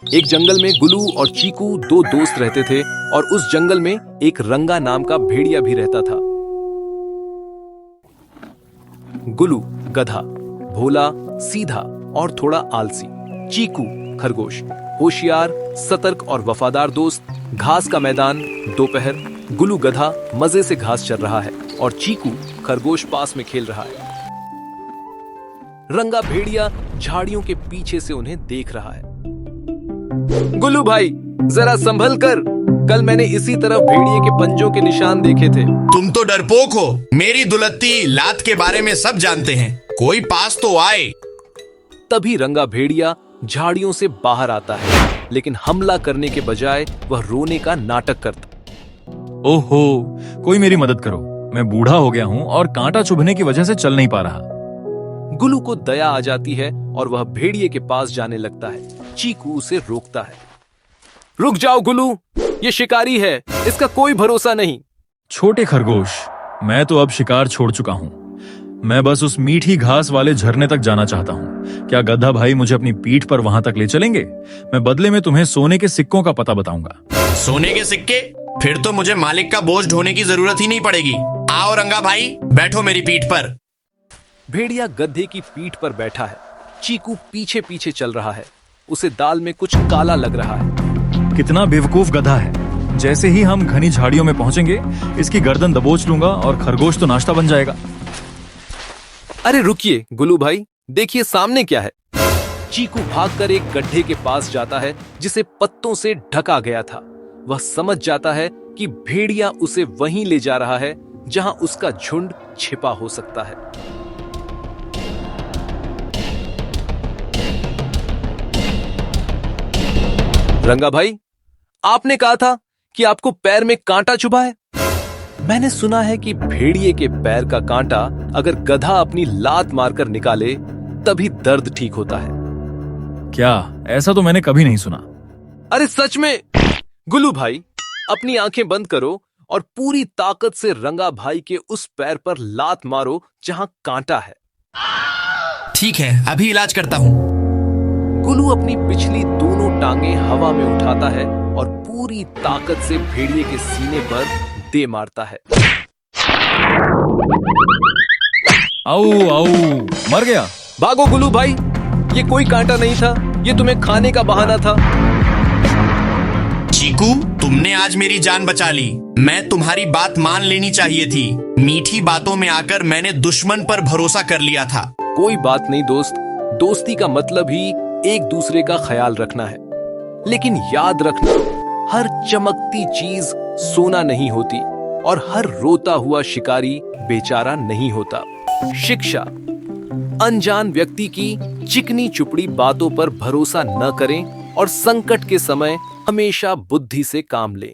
एक जंगल में गुलू और चीकू दो दोस्त रहते थे और उस जंगल में एक रंगा नाम का भेड़िया भी रहता था। गुलू गधा, भोला, सीधा और थोड़ा आलसी। चीकू खरगोश, होशियार, सतर्क और वफादार दोस्त। घास का मैदान, दोपहर। गुलू गधा मजे से घास चर रहा है और चीकू खरगोश पास में खेल रहा है। रंगा भेड़िया झाड़ियों के पीछे से उन्हें देख रहा है। गुलू भाई, जरा संभल कर, कल मैंने इसी तरफ भेड़िए के पंजों के निशान देखे थे। तुम तो डरपोक हो, मेरी दुलत्ती लात के बारे में सब जानते हैं, कोई पास तो आए। तभी रंगा भेड़िया झाड़ियों से बाहर आता है, लेकिन हमला करने के बजाय वह रोने का नाटक करता। ओहो, कोई मेरी मदद करो, मैं बूढ़ा हो गया हूँ और कांटा चुभने की वजह से चल नहीं पा रहा। गुलू को दया आ जाती है और वह भेड़िए के पास जाने लगता है। चीकू उसे रोकता है। रुक जाओ गुलू, ये शिकारी है, इसका कोई भरोसा नहीं। छोटे खरगोश, मैं तो अब शिकार छोड़ चुका हूँ। मैं बस उस मीठी घास वाले झरने तक जाना चाहता हूँ। क्या गधा भाई मुझे अपनी पीठ पर वहां तक ले चलेंगे? मैं बदले में तुम्हें सोने के सिक्कों का पता बताऊंगा। सोने के सिक्के? फिर तो मुझे मालिक का बोझ ढोने की जरूरत ही नहीं पड़ेगी। आओ रंगा भाई, बैठो मेरी पीठ पर। भेड़िया गधे की पीठ पर बैठा है। चीकू पीछे पीछे चल रहा है। उसे दाल में कुछ काला लग रहा है। कितना बेवकूफ गधा है। जैसे ही हम घनी झाड़ियों में पहुंचेंगे, इसकी गर्दन दबोच लूंगा और खरगोश तो नाश्ता बन जाएगा। अरे रुकिए गुलू भाई, देखिए सामने क्या है। चीकू भागकर एक गड्ढे के पास जाता है जिसे पत्तों से ढका गया था। वह समझ जाता है कि भेड़िया उसे वहीं ले जा रहा है जहां उसका झुंड छिपा हो सकता है। रंगा भाई, आपने कहा था कि आपको पैर में कांटा चुभा है। मैंने सुना है कि भेड़िए के पैर का कांटा अगर गधा अपनी लात मारकर निकाले तभी दर्द ठीक होता है। क्या? ऐसा तो मैंने कभी नहीं सुना। अरे सच में। गुलू भाई, अपनी आंखें बंद करो और पूरी ताकत से रंगा भाई के उस पैर पर लात मारो जहां कांटा है। ठीक है, अभी इलाज करता हूँ। गुलू अपनी पिछली दोनों टांगें हवा में उठाता है और पूरी ताकत से भेड़िए के सीने पर दे मारता है। आओ आओ, मर गया। भागो गुलू भाई, ये कोई कांटा नहीं था, ये तुम्हें खाने का बहाना था। चीकू, तुमने आज मेरी जान बचा ली। मैं तुम्हारी बात मान लेनी चाहिए थी। मीठी बातों में आकर मैंने दुश्मन पर भरोसा कर लिया था। कोई बात नहीं दोस्त, दोस्ती का मतलब ही एक दूसरे का ख्याल रखना है। लेकिन याद रखना, हर चमकती चीज सोना नहीं होती और हर रोता हुआ शिकारी बेचारा नहीं होता। शिक्षा: अनजान व्यक्ति की चिकनी चुपड़ी बातों पर भरोसा न करें और संकट के समय हमेशा बुद्धि से काम लें।